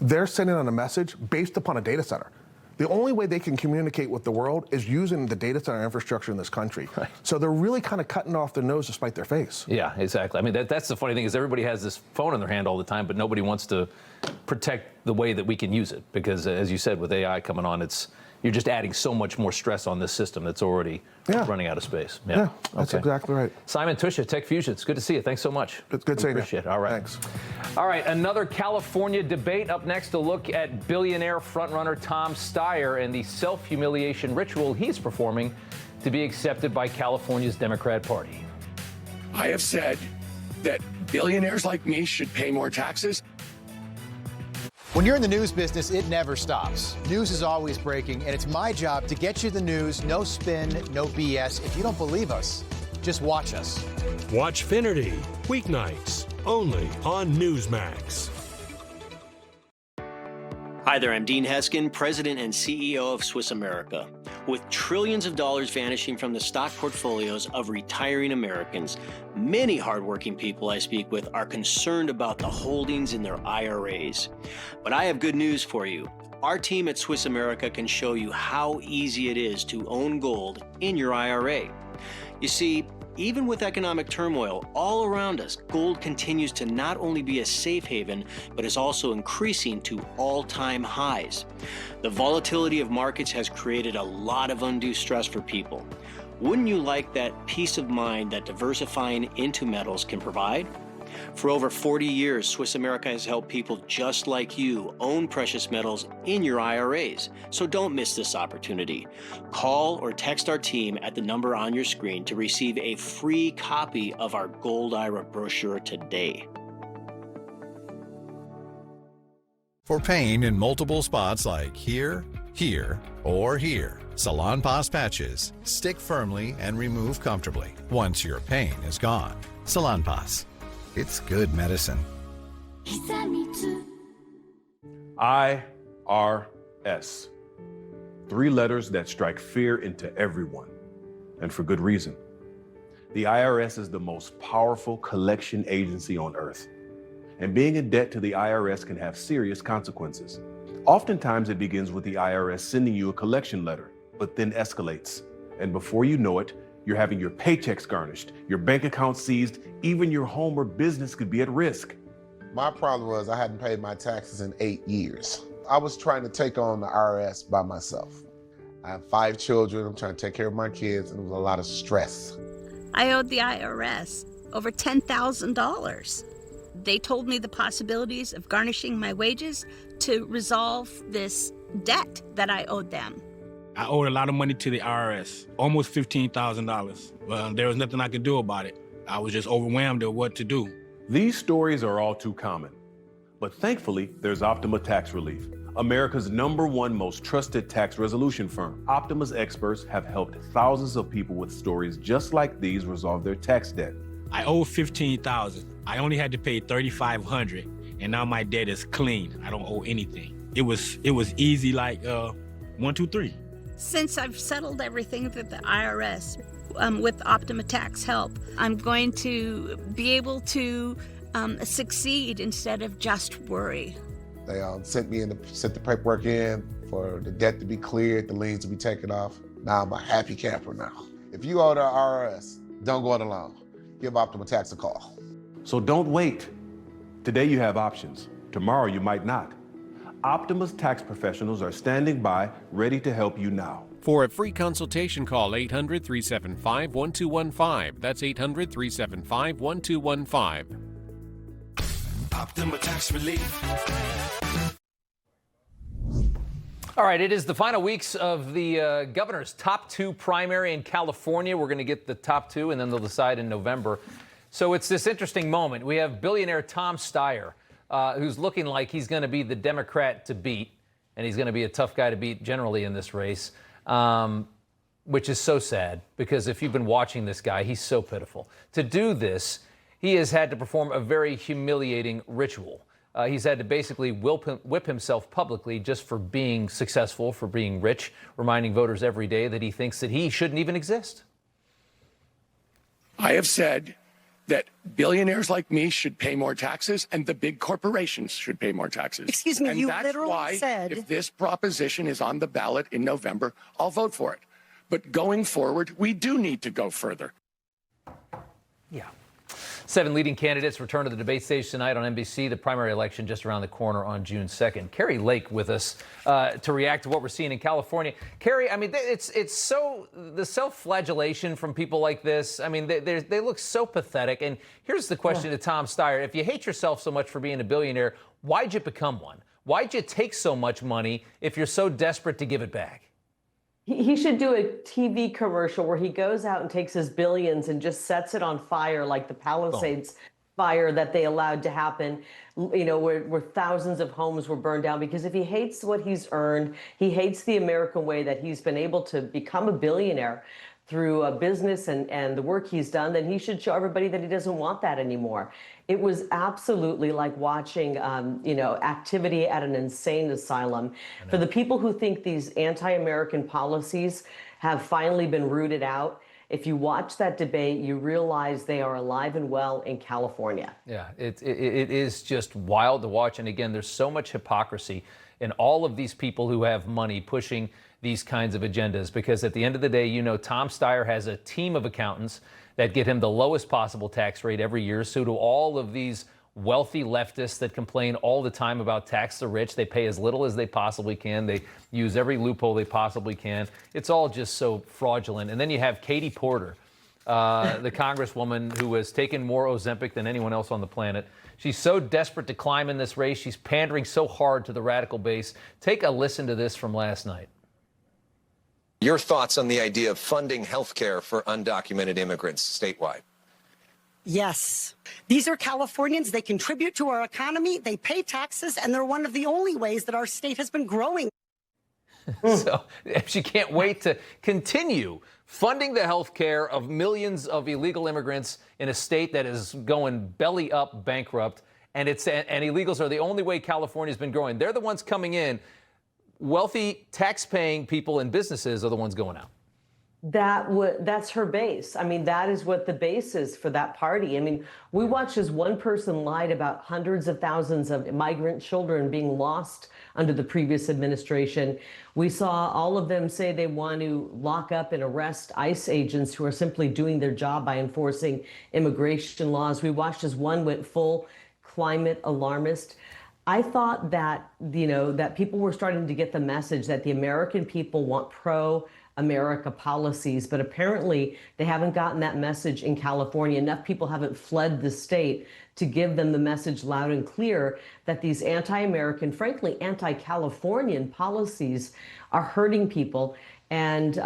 they're sending on a message based upon a data center. The only way they can communicate with the world is using the data center infrastructure in this country. So they're really kind of cutting off their nose to spite their face. Yeah, exactly. I mean, that's the funny thing, is everybody has this phone in their hand all the time, but nobody wants to protect the way that we can use it. Because as you said, with AI coming on, you're just adding so much more stress on this system that's already running out of space. That's exactly right. Simon, Tusha, Tech Fusion, it's good to see you. Thanks so much. It's good seeing you. Appreciate it. All right. Thanks. All right, another California debate up next to look at billionaire frontrunner Tom Steyer and the self-humiliation ritual he's performing to be accepted by California's Democrat Party. I have said that billionaires like me should pay more taxes. When you're in the news business, it never stops. News is always breaking, and it's my job to get you the news, no spin, no BS. If you don't believe us, just watch us. Watch Finnerty, weeknights, only on Newsmax. Hi there, I'm Dean Heskin, President and CEO of Swiss America. With trillions of dollars vanishing from the stock portfolios of retiring Americans, many hardworking people I speak with are concerned about the holdings in their IRAs. But I have good news for you. Our team at Swiss America can show you how easy it is to own gold in your IRA. You see, even with economic turmoil all around us, gold continues to not only be a safe haven, but is also increasing to all-time highs. The volatility of markets has created a lot of undue stress for people. Wouldn't you like that peace of mind that diversifying into metals can provide? For over 40 years, Swiss America has helped people just like you own precious metals in your IRAs. So don't miss this opportunity. Call or text our team at the number on your screen to receive a free copy of our Gold IRA brochure today. For pain in multiple spots like here, here, or here, Salonpas patches stick firmly and remove comfortably once your pain is gone. Salonpas. It's good medicine. IRS. 3 letters that strike fear into everyone, and for good reason. The IRS is the most powerful collection agency on earth, and being in debt to the IRS can have serious consequences. Oftentimes it begins with the IRS sending you a collection letter, but then escalates, and before you know it, you're having your paychecks garnished, your bank account seized, even your home or business could be at risk. My problem was I hadn't paid my taxes in 8 years. I was trying to take on the IRS by myself. I have 5 children, I'm trying to take care of my kids, and it was a lot of stress. I owed the IRS over $10,000. They told me the possibilities of garnishing my wages to resolve this debt that I owed them. I owed a lot of money to the IRS, almost $15,000. Well, there was nothing I could do about it. I was just overwhelmed at what to do. These stories are all too common. But thankfully, there's Optima Tax Relief, America's #1 most trusted tax resolution firm. Optima's experts have helped thousands of people with stories just like these resolve their tax debt. I owe $15,000. I only had to pay $3,500, and now my debt is clean. I don't owe anything. It was easy, like 1, 2, 3. Since I've settled everything with the IRS, with Optima Tax help, I'm going to be able to succeed instead of just worry. They sent the paperwork in for the debt to be cleared, the liens to be taken off. Now I'm a happy camper now. If you owe the IRS, don't go it alone. Give Optima Tax a call. So don't wait. Today you have options. Tomorrow you might not. Optima's tax professionals are standing by, ready to help you now. For a free consultation, call 800-375-1215. That's 800-375-1215. Optima Tax Relief. All right, it is the final weeks of the governor's top 2 primary in California. We're going to get the top 2, and then they'll decide in November. So it's this interesting moment. We have billionaire Tom Steyer, who's looking like he's going to be the Democrat to beat, and he's going to be a tough guy to beat generally in this race, which is so sad, because if you've been watching this guy, he's so pitiful. To do this, he has had to perform a very humiliating ritual. He's had to basically whip himself publicly just for being successful, for being rich, reminding voters every day that he thinks that he shouldn't even exist. I have said that billionaires like me should pay more taxes and the big corporations should pay more taxes. Excuse me, and you that's literally why, said... if this proposition is on the ballot in November, I'll vote for it. But going forward, we do need to go further. Yeah. 7 leading candidates return to the debate stage tonight on NBC. The primary election just around the corner on June 2nd. Kari Lake with us to react to what we're seeing in California. Kari, I mean, it's so, the self-flagellation from people like this, I mean, they look so pathetic. And here's the question to Tom Steyer. If you hate yourself so much for being a billionaire, why'd you become one? Why'd you take so much money if you're so desperate to give it back? He should do a TV commercial where he goes out and takes his billions and just sets it on fire, like the Palisades fire that they allowed to happen, you know, where thousands of homes were burned down. Because if he hates what he's earned, he hates the American way that he's been able to become a billionaire through a business and the work he's done, then he should show everybody that he doesn't want that anymore. It was absolutely like watching, you know, activity at an insane asylum. For the people who think these anti-American policies have finally been rooted out, if you watch that debate, you realize they are alive and well in California. Yeah, it is just wild to watch. And again, there's so much hypocrisy in all of these people who have money pushing these kinds of agendas, because at the end of the day, you know, Tom Steyer has a team of accountants that get him the lowest possible tax rate every year. So do all of these wealthy leftists that complain all the time about tax the rich. They pay as little as they possibly can. They use every loophole they possibly can. It's all just so fraudulent. And then you have Katie Porter, the congresswoman who has taken more Ozempic than anyone else on the planet. She's so desperate to climb in this race. She's pandering so hard to the radical base. Take a listen to this from last night. Your thoughts on the idea of funding health care for undocumented immigrants statewide? Yes. These are Californians. They contribute to our economy. They pay taxes, and they're one of the only ways that our state has been growing. So she can't wait to continue funding the health care of millions of illegal immigrants in a state that is going belly up bankrupt. And illegals are the only way California's been growing. They're the ones coming in. Wealthy, tax-paying people and businesses are the ones going out. That's her base. I mean, that is what the base is for that party. I mean, we watched as one person lied about hundreds of thousands of migrant children being lost under the previous administration. We saw all of them say they want to lock up and arrest ICE agents who are simply doing their job by enforcing immigration laws. We watched as one went full climate alarmist. I thought that, you know, that people were starting to get the message that the American people want America policies, but apparently they haven't gotten that message in California. Enough people haven't fled the state to give them the message loud and clear that these anti-American, frankly, anti-Californian policies are hurting people. And,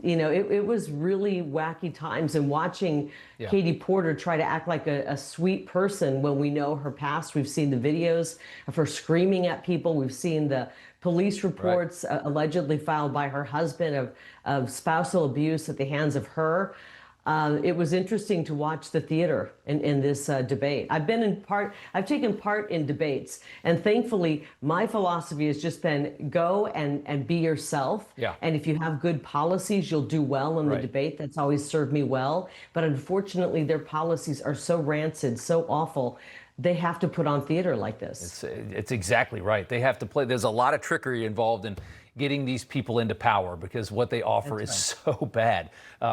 it was really wacky times. And watching Katie Porter try to act like a sweet person when we know her past. We've seen the videos of her screaming at people. We've seen the police reports allegedly filed by her husband of spousal abuse at the hands of her. It was interesting to watch the theater in this debate. I've taken part in debates, and thankfully my philosophy has just been go and be yourself. Yeah. And if you have good policies, you'll do well in the debate. That's always served me well. But unfortunately, their policies are so rancid, so awful. They have to put on theater like this. It's exactly right. They have to play. There's a lot of trickery involved in getting these people into power because what they offer is so bad.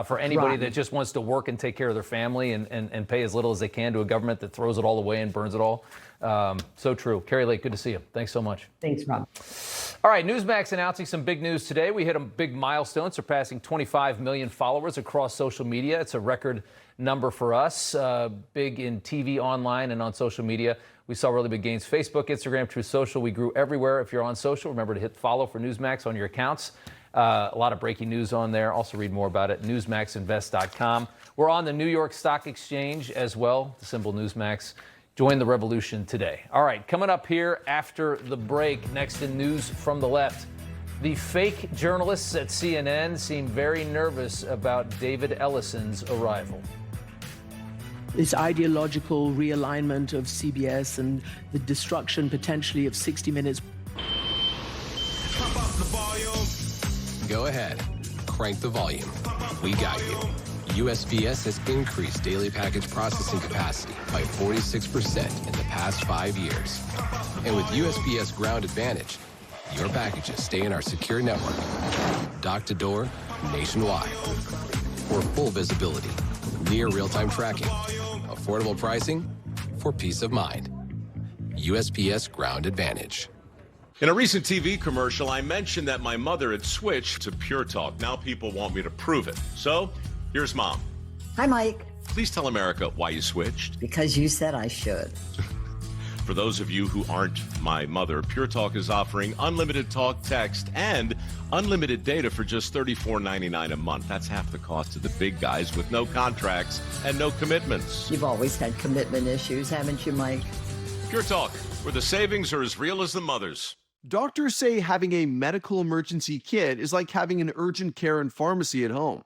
For anybody that just wants to work and take care of their family and pay as little as they can to a government that throws it all away and burns it all. So true. Kari Lake, good to see you. Thanks so much. Thanks, Rob. All right, Newsmax announcing some big news today. We hit a big milestone, surpassing 25 million followers across social media. It's a record number for us, big in TV, online, and on social media. We saw really big gains. Facebook, Instagram, Truth Social. We grew everywhere. If you're on social, remember to hit follow for Newsmax on your accounts. A lot of breaking news on there. Also read more about it, newsmaxinvest.com. We're on the New York Stock Exchange as well, the symbol Newsmax. Join the revolution today. All right, coming up here after the break, next in News from the Left. The fake journalists at CNN seem very nervous about David Ellison's arrival. This ideological realignment of CBS and the destruction potentially of 60 Minutes. Pump up the volume. Go ahead. Crank the volume. We got you. USPS has increased daily package processing capacity by 46% in the past 5 years. And with USPS Ground Advantage, your packages stay in our secure network, dock to door, nationwide. For full visibility, near real-time tracking, affordable pricing, for peace of mind. USPS Ground Advantage. In a recent TV commercial, I mentioned that my mother had switched to Pure Talk. Now people want me to prove it. So, here's Mom. Hi, Mike. Please tell America why you switched. Because you said I should. For those of you who aren't my mother, Pure Talk is offering unlimited talk, text, and unlimited data for just $34.99 a month. That's half the cost of the big guys with no contracts and no commitments. You've always had commitment issues, haven't you, Mike? Pure Talk, where the savings are as real as the mothers. Doctors say having a medical emergency kit is like having an urgent care and pharmacy at home.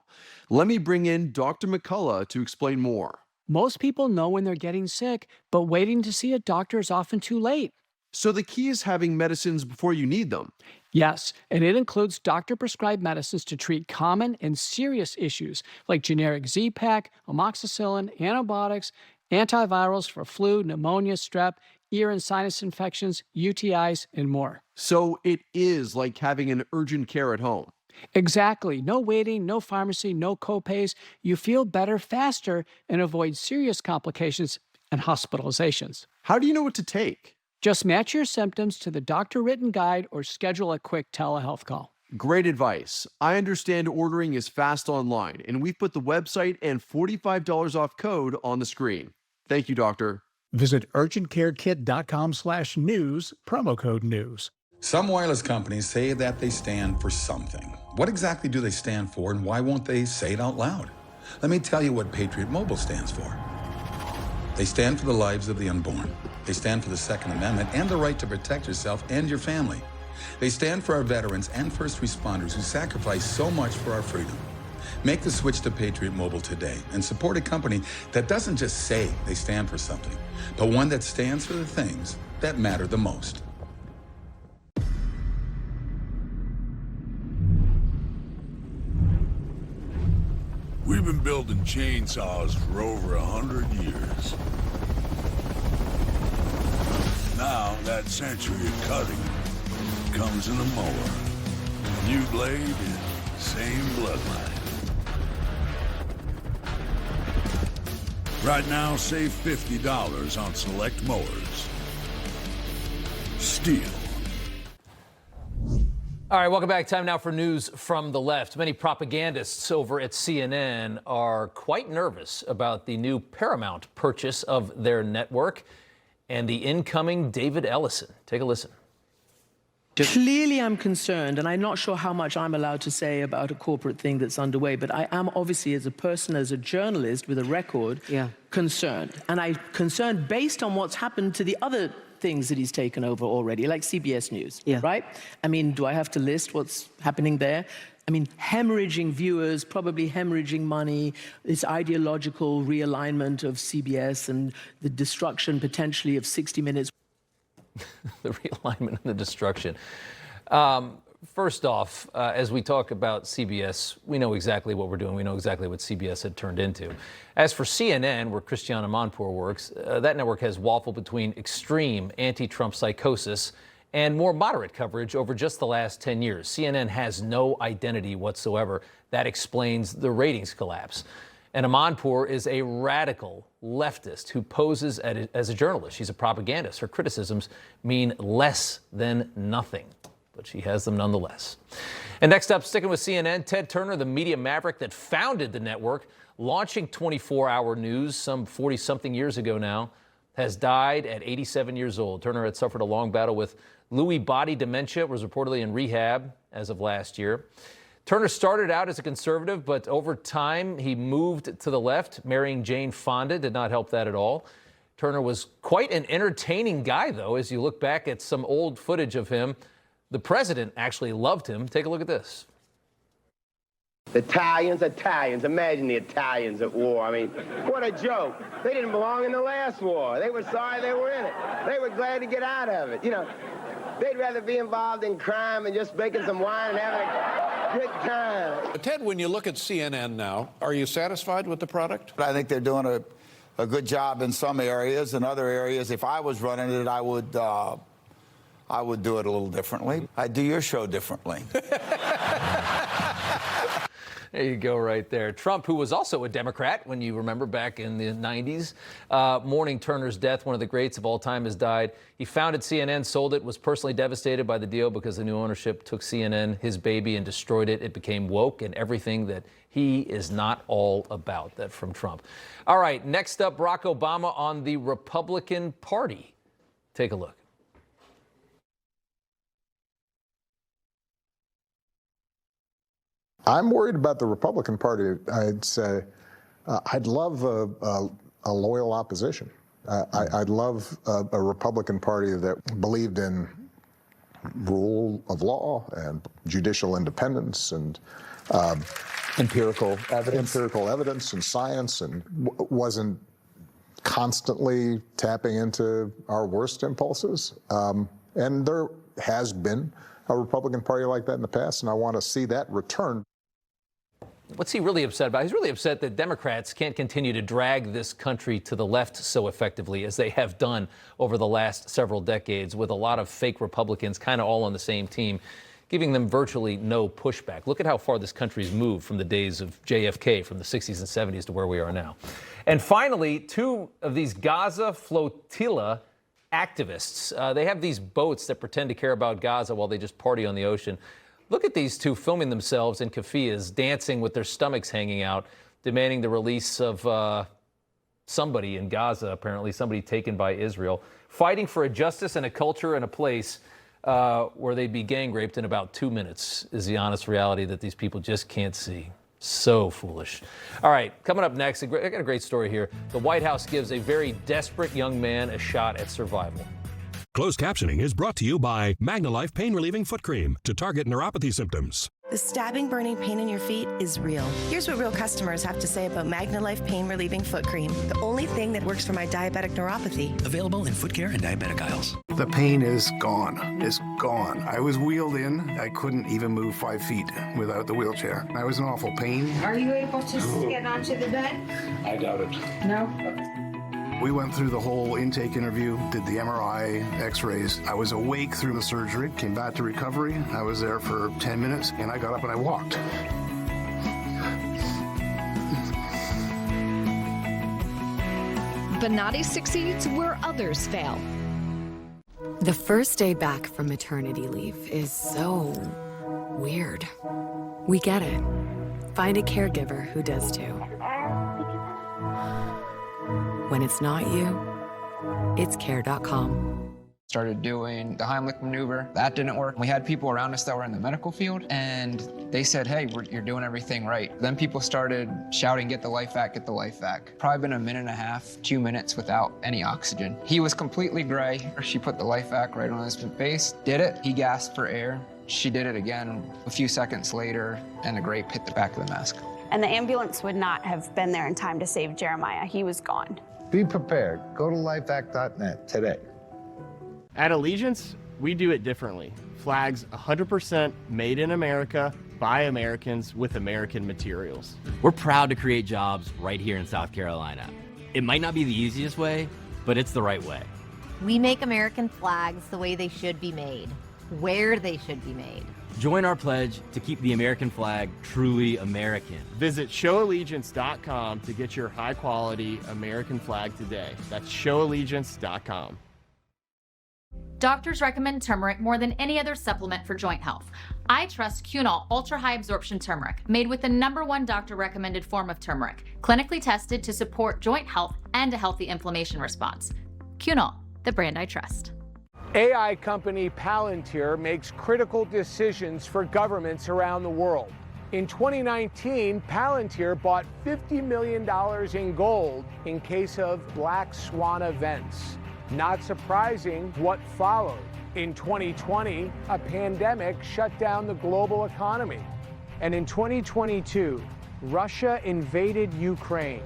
Let me bring in Dr. McCullough to explain more. Most people know when they're getting sick, but waiting to see a doctor is often too late. So the key is having medicines before you need them. Yes, and it includes doctor-prescribed medicines to treat common and serious issues like generic Z-Pak, amoxicillin, antibiotics, antivirals for flu, pneumonia, strep, ear and sinus infections, UTIs, and more. So it is like having an urgent care at home. Exactly. No waiting, no pharmacy, no copays. You feel better faster and avoid serious complications and hospitalizations. How do you know what to take? Just match your symptoms to the doctor-written guide or schedule a quick telehealth call. Great advice. I understand ordering is fast online, and we've put the website and $45 off code on the screen. Thank you, doctor. Visit urgentcarekit.com/news, promo code news. Some wireless companies say that they stand for something. What exactly do they stand for, and why won't they say it out loud? Let me tell you what Patriot Mobile stands for. They stand for the lives of the unborn. They stand for the Second Amendment and the right to protect yourself and your family. They stand for our veterans and first responders who sacrifice so much for our freedom. Make the switch to Patriot Mobile today and support a company that doesn't just say they stand for something, but one that stands for the things that matter the most. We've been building chainsaws for over 100 years. Now that century of cutting comes in a mower. New blade, same bloodline. Right now, save $50 on select mowers. Steel. All right, welcome back. Time now for news from the left. Many propagandists over at CNN are quite nervous about the new Paramount purchase of their network and the incoming David Ellison. Take a listen. Clearly, I'm concerned, and I'm not sure how much I'm allowed to say about a corporate thing that's underway, but I am obviously, as a person, as a journalist with a record, concerned. And I'm concerned based on what's happened to the other things that he's taken over already, like CBS News, right? I mean, do I have to list what's happening there? I mean, hemorrhaging viewers, probably hemorrhaging money, this ideological realignment of CBS and the destruction potentially of 60 Minutes. The realignment and the destruction. First off, as we talk about CBS, we know exactly what we're doing. We know exactly what CBS had turned into. As for CNN, where Christiane Amanpour works, that network has waffled between extreme anti-Trump psychosis and more moderate coverage over just the last 10 years. CNN has no identity whatsoever. That explains the ratings collapse. And Amanpour is a radical leftist who poses as a journalist. She's a propagandist. Her criticisms mean less than nothing, but she has them nonetheless. And next up, sticking with CNN, Ted Turner, the media maverick that founded the network, launching 24-hour news some 40-something years ago now, has died at 87 years old. Turner had suffered a long battle with Lewy body dementia, was reportedly in rehab as of last year. Turner started out as a conservative, but over time he moved to the left. Marrying Jane Fonda did not help that at all. Turner was quite an entertaining guy, though, as you look back at some old footage of him. The president actually loved him. Take a look at this. Italians. Imagine the Italians at war. I mean, what a joke. They didn't belong in the last war. They were sorry they were in it. They were glad to get out of it. You know, they'd rather be involved in crime and just making some wine and having a good time. Ted, when you look at CNN now, are you satisfied with the product? I think they're doing a good job in some areas. In other areas, if I was running it, I would do it a little differently. I'd do your show differently. There you go right there. Trump, who was also a Democrat, when you remember back in the 90s, mourning Turner's death. One of the greats of all time has died. He founded CNN, sold it, was personally devastated by the deal because the new ownership took CNN, his baby, and destroyed it. It became woke and everything that he is not all about. That from Trump. All right, next up, Barack Obama on the Republican Party. Take a look. I'm worried about the Republican Party. I'd say I'd love a loyal opposition. I'd love a Republican Party that believed in rule of law and judicial independence and empirical evidence and science, and wasn't constantly tapping into our worst impulses. And there has been a Republican Party like that in the past, and I want to see that return. What's he really upset about? He's really upset that Democrats can't continue to drag this country to the left so effectively as they have done over the last several decades, with a lot of fake Republicans kind of all on the same team, giving them virtually no pushback. Look at how far this country's moved from the days of JFK, from the 60s and 70s to where we are now. And finally, two of these Gaza flotilla activists. They have these boats that pretend to care about Gaza while they just party on the ocean. Look at these two filming themselves in keffiyehs, dancing with their stomachs hanging out, demanding the release of somebody in Gaza, apparently, somebody taken by Israel, fighting for a justice and a culture and a place where they'd be gang raped in about 2 minutes, is the honest reality that these people just can't see. So foolish. All right, coming up next, I got a great story here. The White House gives a very desperate young man a shot at survival. Closed captioning is brought to you by MagnaLife Pain Relieving Foot Cream to target neuropathy symptoms. The stabbing, burning pain in your feet is real. Here's what real customers have to say about MagnaLife Pain Relieving Foot Cream, the only thing that works for my diabetic neuropathy. Available in foot care and diabetic aisles. The pain is gone. It's gone. I was wheeled in. I couldn't even move 5 feet without the wheelchair. I was in awful pain. Are you able to get onto the bed? I doubt it. No? We went through the whole intake interview, did the MRI, x-rays. I was awake through the surgery, came back to recovery. I was there for 10 minutes, and I got up and I walked. Bonatti succeeds where others fail. The first day back from maternity leave is so Weird. We get it. Find a caregiver who does too. When it's not you, it's care.com. Started doing the Heimlich maneuver. That didn't work. We had people around us that were in the medical field, and they said, hey, you're doing everything right. Then people started shouting, get the life back, get the life back. Probably been a minute and a half, 2 minutes without any oxygen. He was completely gray. She put the life back right on his face, did it. He gasped for air. She did it again a few seconds later, and the grape hit the back of the mask. And the ambulance would not have been there in time to save Jeremiah. He was gone. Be prepared. Go to lifeact.net today. At Allegiance, we do it differently. Flags 100% made in America by Americans with American materials. We're proud to create jobs right here in South Carolina. It might not be the easiest way, but it's the right way. We make American flags the way they should be made, where they should be made. Join our pledge to keep the American flag truly American. Visit showallegiance.com to get your high-quality American flag today. That's showallegiance.com. Doctors recommend turmeric more than any other supplement for joint health. I trust Cunol Ultra High Absorption Turmeric, made with the #1 doctor-recommended form of turmeric, clinically tested to support joint health and a healthy inflammation response. Cunol, the brand I trust. AI company Palantir makes critical decisions for governments around the world. In 2019, Palantir bought $50 million in gold in case of black swan events. Not surprising what followed. In 2020, a pandemic shut down the global economy. And in 2022, Russia invaded Ukraine.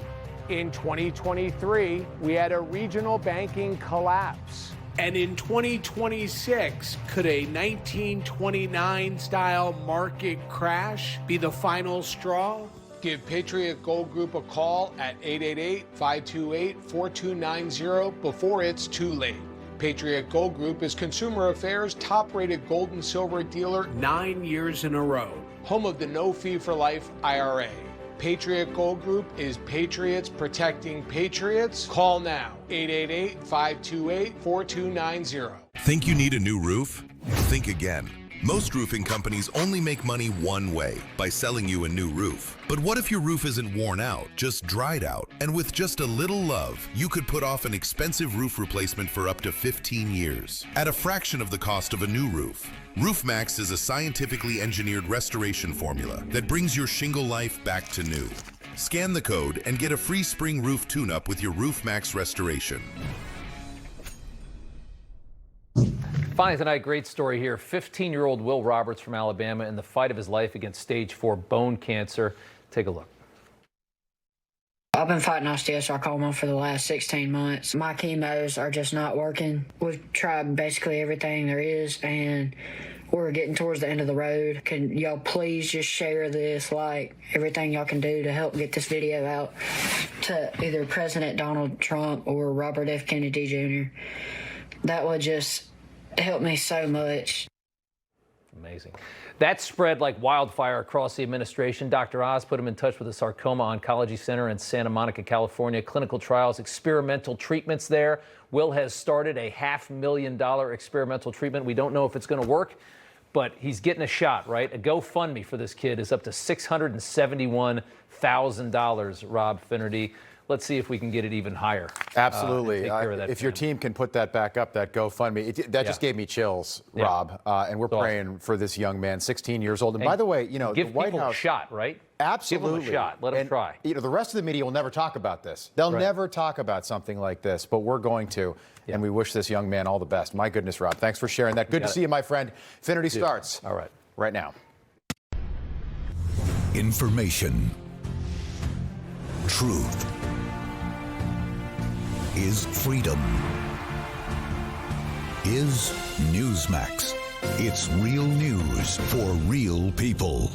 In 2023, we had a regional banking collapse. And in 2026, could a 1929-style market crash be the final straw? Give Patriot Gold Group a call at 888-528-4290 before it's too late. Patriot Gold Group is Consumer Affairs' top-rated gold and silver dealer 9 years in a row. Home of the No Fee for Life IRA. Patriot Gold Group is patriots protecting patriots. Call now, 888-528-4290. Think you need a new roof? Think again. Most roofing companies only make money one way, by selling you a new roof. But what if your roof isn't worn out, just dried out? And with just a little love, you could put off an expensive roof replacement for up to 15 years, at a fraction of the cost of a new roof. Roofmax is a scientifically engineered restoration formula that brings your shingle life back to new. Scan the code and get a free spring roof tune-up with your Roofmax restoration. Finally tonight, great story here. 15-year-old Will Roberts from Alabama in the fight of his life against stage 4 bone cancer. Take a look. I've been fighting osteosarcoma for the last 16 months. My chemos are just not working. We've tried basically everything there is, and we're getting towards the end of the road. Can y'all please just share this, like everything y'all can do to help get this video out to either President Donald Trump or Robert F. Kennedy Jr. That would just help me so much. Amazing. That spread like wildfire across the administration. Dr. Oz put him in touch with the Sarcoma Oncology Center in Santa Monica, California. Clinical trials, experimental treatments there. Will has started a $500,000 experimental treatment. We don't know if it's going to work, but he's getting a shot, right? A GoFundMe for this kid is up to $671,000, Rob Finnerty. Let's see if we can get it even higher. Absolutely. Take care of that if your team can put that back up, that GoFundMe, that just gave me chills, Rob. And we're praying for this young man, 16 years old. And by the way, you know, give the White people House a shot, right? Absolutely. Give them a shot. Let them try. You know, the rest of the media will never talk about this. They'll never talk about something like this, but we're going to. And we wish this young man all the best. My goodness, Rob, thanks for sharing that. Good to see you, my friend. Finnerty starts. All right. Right now. Information. Truth. Is freedom. Is Newsmax. It's real news for real people.